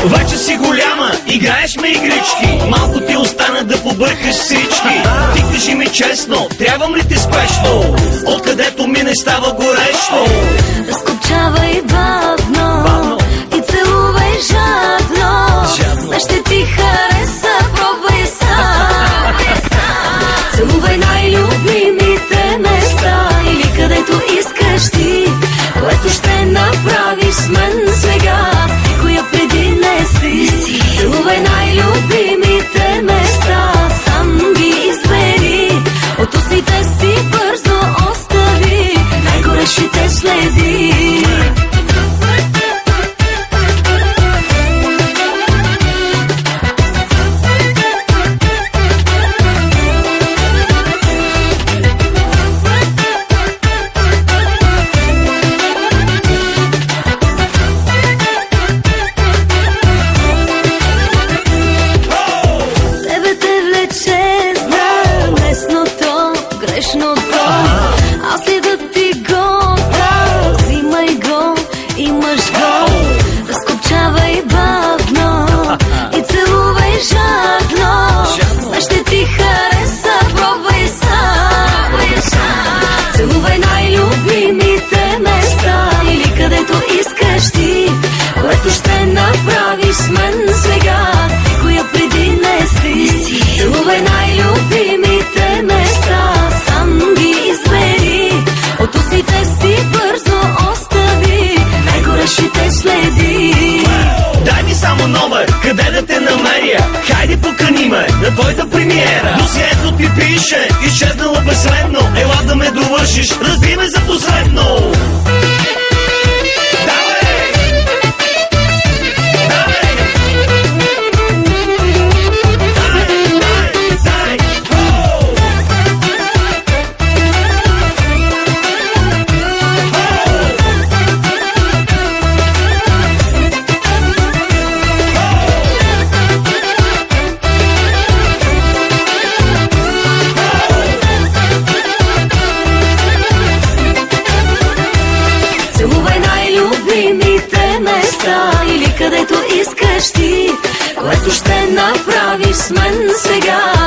Вече си голяма, играеш ме игрички. Малко ти остана да побъркаш всички. Ти кажи ми честно, трябвам ли ти спешно? Откъдето минеш става горещо. Разкопчавай бавно и целувай жадно. Знаеш, ще ти хареса, пробвай сам. Целувай най-любимите места или където искаш ти, което ще направиш с мен сега, никоя преди не си. Целувай най-любимите места, сам ги избери, от устните си бързо остави най-горещите следи. Аз ли да ти го дам? Взимай го, имаш го. Разкопчавай бавно и целувай жадно. Знаеш, ще ти хареса, пробвай сам. Целувай най-любимите места или където искаш ти, което ще направиш с мен сега, никоя преди не си. Целувай най-любимите места, от устните си бързо остави най-горещите следи. Дай ми само номер, къде да те намеря. Хайде покани ме на твоята премиера. Досието ти пише, изчезнала безследно. Ела да ме довършиш, разби ме за последно. Или където искаш ти, което ще направиш с мен сега,